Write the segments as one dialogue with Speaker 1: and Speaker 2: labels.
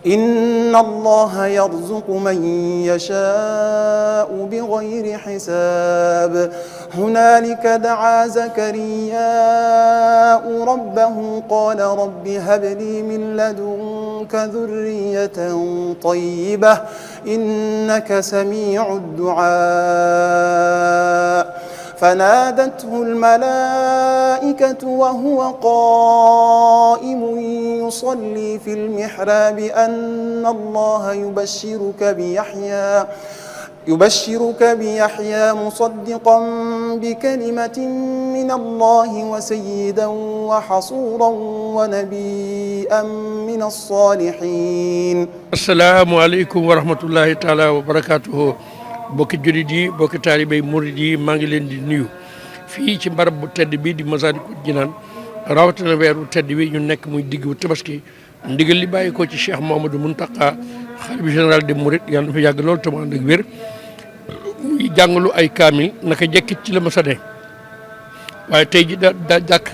Speaker 1: إن الله يرزق من يشاء بغير حساب هنالك دعا زكرياء ربه قال رب هب لي من لدنك ذرية طيبة إنك سميع الدعاء فنادته الملائكة وهو قائم يصلي في المحراب أن الله يبشرك بيحيى مصدقا بكلمة من الله وسيدا وحصورا ونبيا من الصالحين.
Speaker 2: السلام عليكم ورحمة الله تعالى وبركاته. bokki julit yi bokki taalibe murid yi maa ngi leen di nuyu fii ci barab bu tedd bi di Masaalikul Jinaan rawatina weeru tedd bi ñu nekk muy diggu tabaski ndigal li bàyyi ko ci Cheikh Mouhamadou Mountakha xalifa général des mourides yàlla na fa yàgg loolu te mu ànd ak wér muy jàngalu ay kaamil naka jekkit ci la ma sa ne waaye tey ji daa jàkk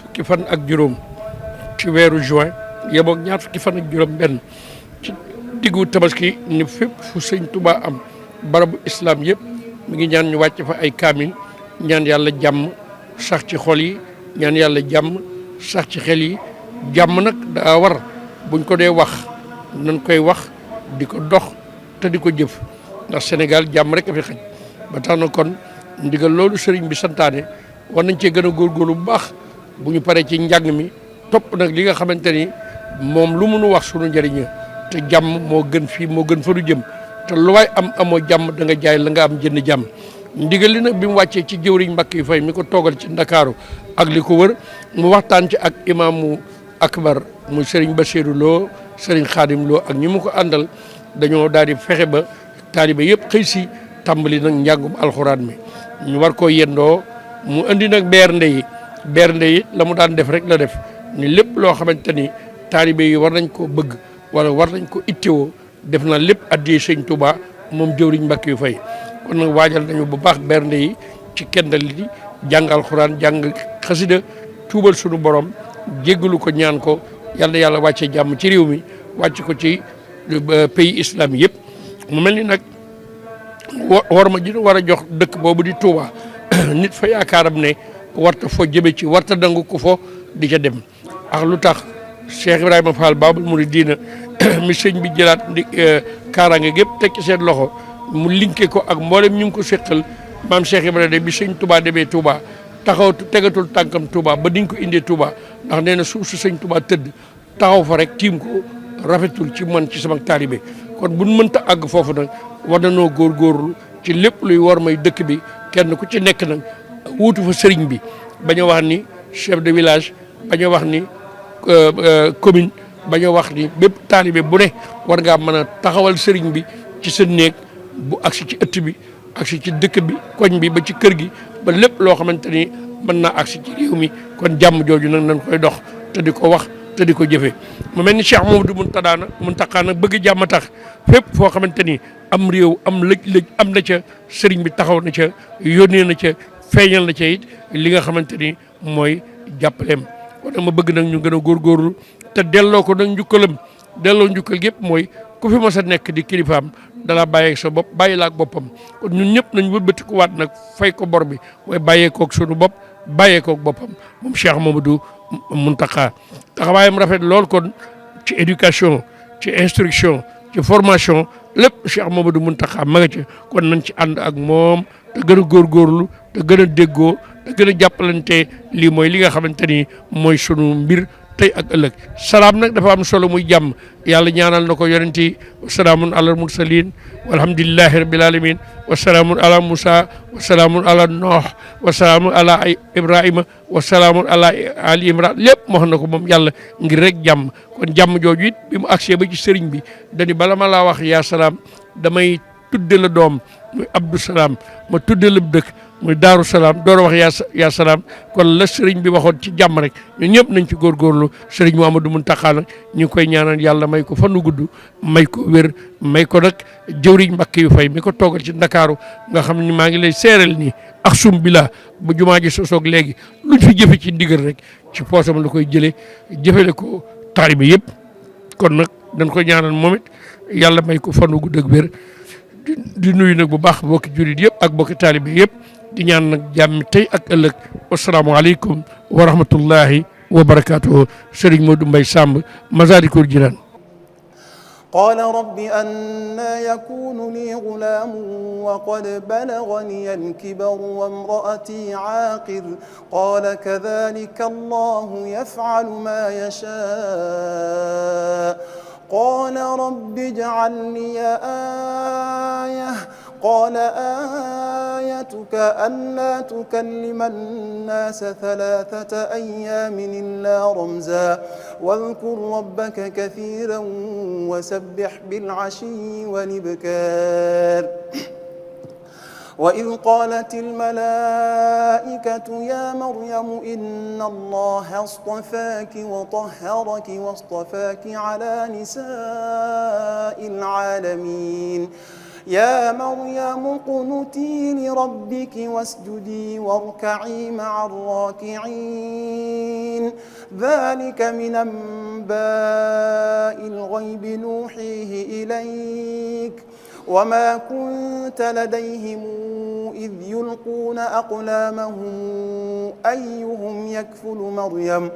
Speaker 2: fukki fan ak juróom ci weeru juin yemoog ñaar fukki fan ak juróom benn ci diggu tabaski ni fépp fu sëñ Touba am barabu islam yëpp mi ngi ñaan ñu wàcc fa ay kaamil ñaan yàlla jàmm sax ci xol yi ñaan yàlla jàmm sax ci xel yi jàmm nag daa war buñ ko dee wax nañ koy wax di ko dox te di ko jëf ndax Sénégal jàmm rek a fi xaj ba tax na kon ndigal loolu sëriñ bi santaane war nañ cee gën a góorgóorlu bu baax bu ñu paree ci njàng mi topp nag li nga xamante ni moom lu mënu wax sunu njëriñ te jàmm moo gën fii moo gën fa du jëm te lu waay am amoo jàmm da nga jaay la nga am jënd jàmm ndigal li nag bi mu wàccee ci jëwriñ Mbàkke Fay mi ko toogal ci Ndakaaru ak li ko wër mu waxtaan ci ak imaamu akbar mu Serigne Bassirou Lo Serigne Khadim Lo ak ñi mu ko àndal dañoo daal di fexe ba taalibe yëpp xëy si tàmbali nag njàngum alxuraan mi ñu war koo yendoo mu indi nag bernde yi la mu daan def rek la def ni lépp loo xamante ni taalibe yi war nañ koo bëgg wala war nañ ko ittewoo def na lépp addiyee sëñ Touba moom jëwriñ Mbàkke Fay kon nag waajal nañu bu baax bernde yi ci kendal li jàng alxuraan jàng xasida tuubal sunu borom jéggalu ko ñaan ko yàlla wàcce jàmm ci réew mi wàcc ko ci pays islam yëpp mu mel ni nag war ma ji war a jox dëkk boobu di Touba nit fa yaakaaram ne warta fo jëme ci warta dangu ko fo di ca dem ak lu tax Cheikh Ibrahima Fall Babul Mouridina mi sëñ bi jëlaat kaaraange gépp teg ci seen loxo mu linké ko ak mboolem ñu ngi ko seqal maam Cheikh Ibrahima bi sëñ Touba demee Touba taxaw tegatul tànkam Touba ba diñ ko indee Touba ndax nee na suuf su sëñ Touba tëdd taxaw fa rek tiim ko rafetul ci man ci sama taalibe kon buñ mënta àgg foofu nag war nanoo góorgóorlu ci lépp luy war may dëkk bi kenn ku ci nekk nag wuutu fa sëriñ bi bañ a wax ni chef de village bañ a wax ni commune bañ a wax ni bépp taalibe bu ne war ngaa mën a taxawal sëriñ bi ci sa néeg bu agsi ci ëtt bi agsi ci dëkk bi koñ bi ba ci kër gi ba lépp loo xamante ni mën naa agsi ci réew mi kon jàmm jooju nag nañ koy dox te di ko wax te di ko jëfee mu mel ni Cheikh Mouhamadou Mountakha nag bëgg jàmm tax fépp foo xamante ni am réew am lëj-lëj am na ca sëriñ bi taxaw na ca yónnee na ca feeñal na ca it li nga xamante ni mooy jàppaleem kon nag ma bëgg nag ñu gën a góorgóorlu te delloo ko nag njukkalam delloo njukkal gépp mooy ku fi mas a nekk di kilifaam dala bàyyeeg sa bopp bàyyi la ak boppam kon ñun ñëpp nañ wëlbati ko waat nag fay ko bor bi mooy bàyyeekoog sunu bopp bàyyeekoog boppam moom Cheikh Mouhamadou Mountakha taxawaayam rafet lool kon ci éducation ci instruction ci formation lépp Cheikh Mouhamadou Mountakha ma nga ca kon nañ ci ànd ak moom te gën a góorgóorlu te gën a déggoo te gën a jàppalante lii mooy li nga xamante ni mooy sunu mbir tey ak ëllëg salaam nag dafa am solo muy jàmm yàlla ñaanal na ko yonenti wasalaamun ala mursalin walhamdulillahi rabbil alamin wasalaamun ala Musa wasalaamun ala Nooh wasalaamun ala Ibrahima wasalaamun ala Ali Imran lépp moo xam na ko moom yàlla ngir rek jàmm kon jàmm jooju it bi mu agsee ba ci sëriñ bi dañu bala ma laa wax yaa salaam damay tudde la doom muy Abdou Salaam ma tudde la dëkk muy Daaru Salaam door a wax yaa salaam kon la sëriñ bi waxoon ci jàmm rek ñun ñëpp nañ ci góorgóorlu sëriñ Mouhamadou Mountakha nag ñu ngi koy ñaanal yàlla may ko fanu gudd may ko wér may ko nag jëwriñ Mbàkke yu fay mi ko toogal ci Ndakaaru nga xam ni maa ngi lay seeral nii ak sum bila bu jumaa ji sosoog léegi luñ fi jëfe ci ndigal rek ci poosam la koy jëlee jëfele ko taalibe yëpp kon nag dañ ko ñaanal moom it yàlla may ko fanu gudd ak wér di nuyu nag bu baax bokki jurit yëpp ak bokki taalibe yëpp di ñaan nag jàmm tey ak ëllëg wasalaamaaleykum wa rahmatullahi wa barakaatuhu Serigne Modou Mbaye Samb Masaalikul Jinaan
Speaker 1: قال رب أنى يكون لي غلام وقد بلغني الكبر وامرأتي عاقر قال كذلك الله يفعل ما يشاء قال رب اجعل لي آية قال آيتك ألا تكلم الناس 3 أيام إلا رمزا واذكر ربك كثيرا وسبح بالعشي والإبكار وإذ قالت الملائكة يا مريم إن الله اصطفاك وطهرك واصطفاك على نساء العالمين يا مريم اقنتي لربك واسجدي واركعي مع الراكعين ذلك من أنباء الغيب نوحيه إليك وما كنت لديهم إذ يلقون أقلامهم أيهم يكفل مريم